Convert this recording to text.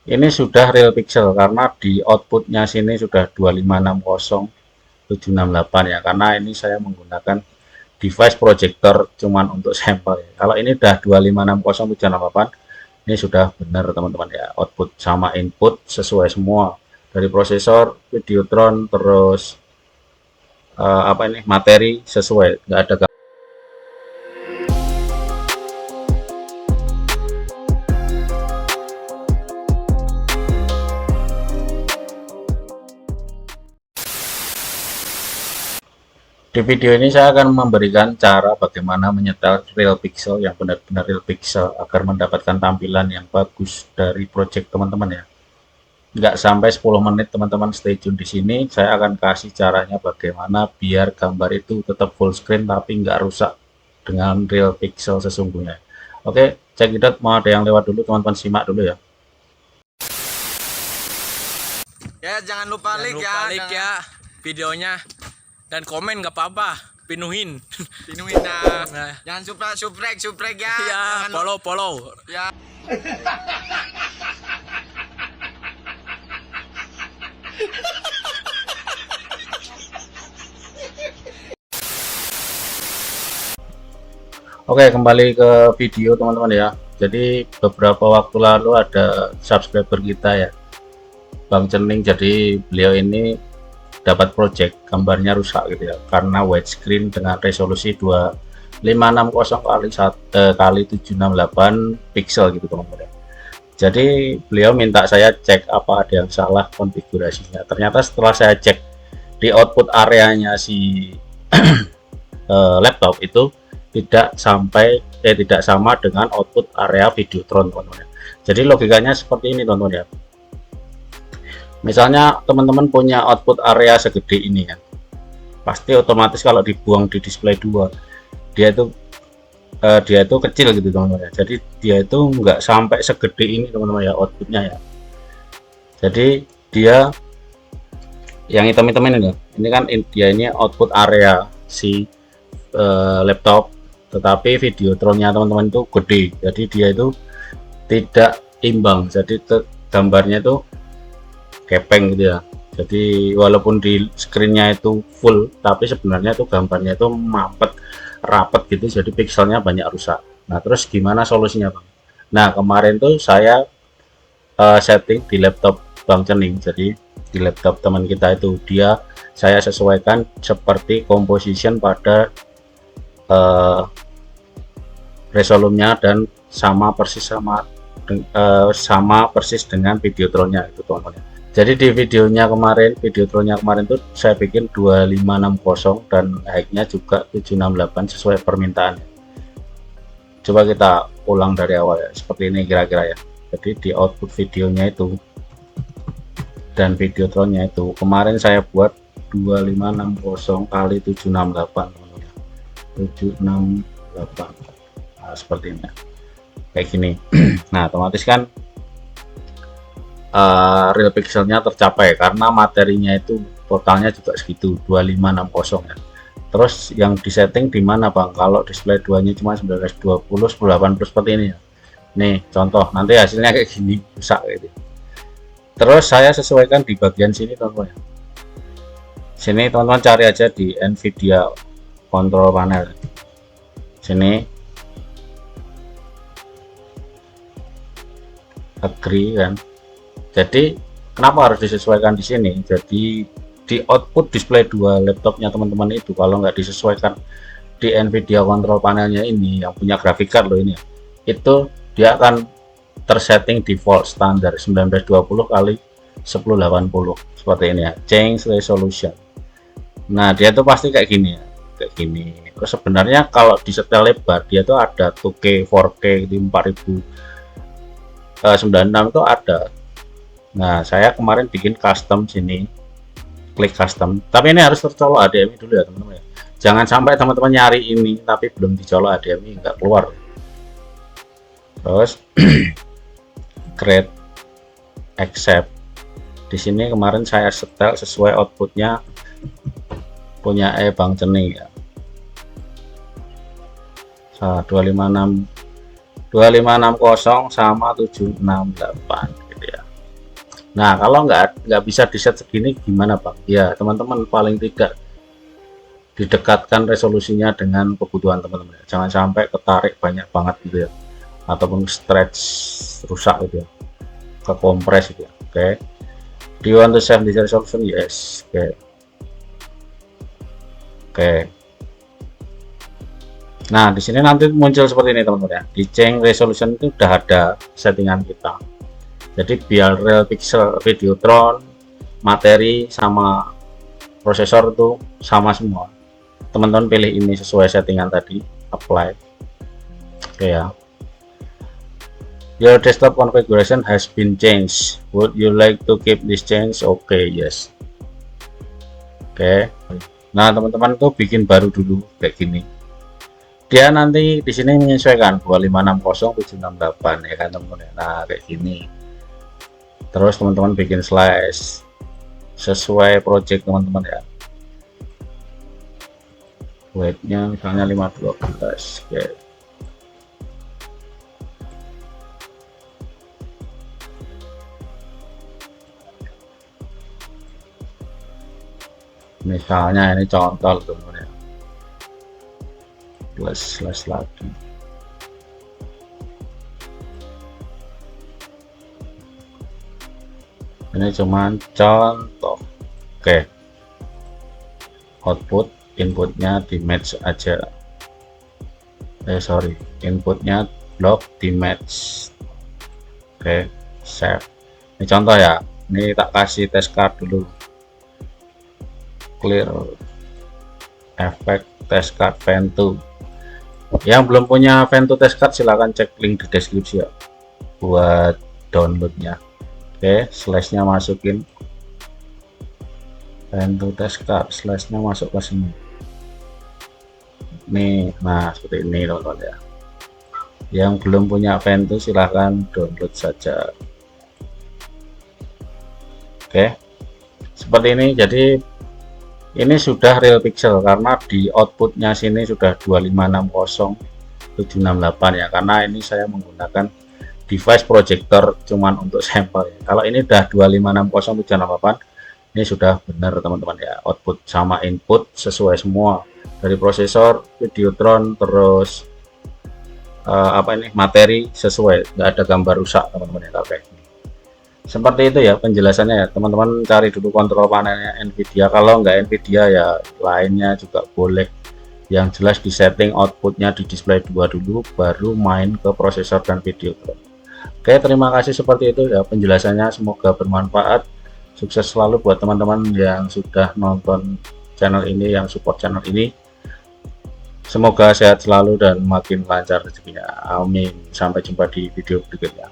Ini sudah real pixel karena di outputnya sini sudah 2560768 ya, karena ini saya menggunakan device projector cuman untuk sampel ya. Kalau ini udah 2560768, ini sudah benar teman-teman ya, output sama input sesuai semua dari prosesor, Videotron, terus apa ini materi sesuai, nggak ada. Di video ini saya akan memberikan cara bagaimana menyetel real pixel yang benar-benar real pixel agar mendapatkan tampilan yang bagus dari project teman-teman ya. Nggak sampai 10 menit teman-teman stay tune di sini. Saya akan kasih caranya bagaimana biar gambar itu tetap full screen tapi nggak rusak dengan real pixel sesungguhnya. Oke, cekidot, mau ada yang lewat dulu teman-teman, simak dulu ya. Ya jangan lupa like ya videonya, dan komen nggak apa-apa, pinuhin nah. Jangan subrek ya, ya, follow ya. Oke, kembali ke video teman-teman ya. Jadi beberapa waktu lalu ada subscriber kita ya, Bang Cening. Jadi beliau ini dapat project gambarnya rusak gitu ya, karena widescreen dengan resolusi 2560 kali 768 pixel gitu teman-teman ya. Jadi beliau minta saya cek apa ada yang salah konfigurasinya. Ternyata setelah saya cek di output areanya si laptop itu tidak sama dengan output area Videotron teman-teman. Jadi logikanya seperti ini teman-teman ya. Misalnya teman-teman punya output area segede ini ya, pasti otomatis kalau dibuang di display 2 dia itu kecil gitu teman-teman ya. Jadi dia itu nggak sampai segede ini teman-teman ya outputnya ya. Jadi dia yang hitam-hitam ini kan dia ini output area si laptop, tetapi Videotronnya teman-teman itu gede, jadi dia itu tidak imbang, jadi gambarnya itu kepeng gitu ya. Jadi walaupun di screennya itu full, tapi sebenarnya itu gambarnya itu mampet rapet gitu, jadi pixelnya banyak rusak. Nah terus gimana solusinya Bang? Nah kemarin tuh saya setting di laptop Bang Cening. Jadi di laptop teman kita itu saya sesuaikan seperti composition pada resolusinya dan sama persis dengan Videotronnya itu teman-teman. Jadi di Videotronnya kemarin tuh saya bikin 2560 dan height-nya juga 768 sesuai permintaan. Coba kita ulang dari awal ya, seperti ini kira-kira ya. Jadi di output videonya itu dan Videotronnya itu kemarin saya buat 2560 kali 768 teman-teman. 768. Nah, seperti ini kayak gini. Nah otomatis kan real pixelnya tercapai karena materinya itu totalnya juga segitu 2560 ya. Terus yang disetting di mana Bang? Kalau display 2 nya cuma 1920 1080 seperti ini ya. Nih contoh, nanti hasilnya kayak gini, rusak gitu. Terus saya sesuaikan di bagian sini teman-teman. Sini teman-teman cari aja di Nvidia control panel. Sini agree kan. Jadi kenapa harus disesuaikan di sini? Jadi di output display 2 laptopnya teman-teman itu kalau nggak disesuaikan di Nvidia control panelnya ini yang punya graphic card loh ini, itu dia akan tersetting default standar 1920 kali 1080 seperti ini ya, change resolution. Nah dia tuh pasti kayak gini ya, kayak gini. Terus sebenarnya kalau disetel lebar dia tuh ada 2K 4K di 4096 itu ada. Nah saya kemarin bikin custom sini, klik custom, tapi ini harus tercolok HDMI dulu ya teman-teman ya. Jangan sampai teman-teman nyari ini tapi belum dicolok HDMI, nggak keluar. Terus create accept. Di sini kemarin saya setel sesuai outputnya punya Bang Cening ya. 2560 sama 768 gitu ya. Nah, kalau nggak bisa di set segini gimana Bang? Ya teman-teman paling tidak didekatkan resolusinya dengan kebutuhan teman-teman. Jangan sampai ketarik banyak banget gitu ya, ataupun stretch rusak gitu ya, ke kompres gitu ya. Oke, do you want to save this resolution? Yes. Oke. Nah, di sini nanti muncul seperti ini teman-teman ya. Di change resolution itu udah ada settingan kita. Jadi biar real pixel, Videotron, materi sama prosesor itu sama semua. Teman-teman pilih ini sesuai settingan tadi, apply. Oke ya. Your desktop configuration has been changed. Would you like to keep this change? Oke, yes. Oke. Nah, teman-teman tuh bikin baru dulu kayak gini. Dia nanti di sini menyesuaikan 2560768 ya kan teman-teman. Nah, kayak gini. Terus teman-teman bikin slash sesuai project teman-teman ya. Weightnya misalnya 512. Oke. Misalnya ini contoh teman-teman ya, plus slash lagi. Ini cuman contoh. Oke, output inputnya di match aja, sorry, inputnya blok di match. Oke, save. Ini contoh ya, ini tak kasih test card dulu, clear efek test card Ventu. Yang belum punya Ventu test card silahkan cek link di deskripsi ya buat downloadnya. Oke, slashnya masukin Ventu test card, slashnya masuk ke sini nih. Nah, seperti ini teman-teman ya. Yang belum punya Ventu silahkan download saja. Oke, seperti ini. Jadi ini sudah real pixel karena di outputnya sini sudah 2560768 ya, karena ini saya menggunakan device projector cuman untuk sampel ya. Kalau ini udah 2560768, ini sudah benar teman-teman ya, output sama input sesuai semua dari prosesor, Videotron, terus materi sesuai, nggak ada gambar rusak teman-teman ya. Oke, seperti itu ya penjelasannya ya teman-teman. Cari dulu kontrol panelnya Nvidia, kalau nggak Nvidia ya lainnya juga boleh. Yang jelas di setting outputnya di display 2 dulu, baru main ke prosesor dan Videotron. Oke, terima kasih, seperti itu ya penjelasannya, semoga bermanfaat. Sukses selalu buat teman-teman yang sudah nonton channel ini, yang support channel ini. Semoga sehat selalu dan makin lancar rezekinya, amin. Sampai jumpa di video berikutnya.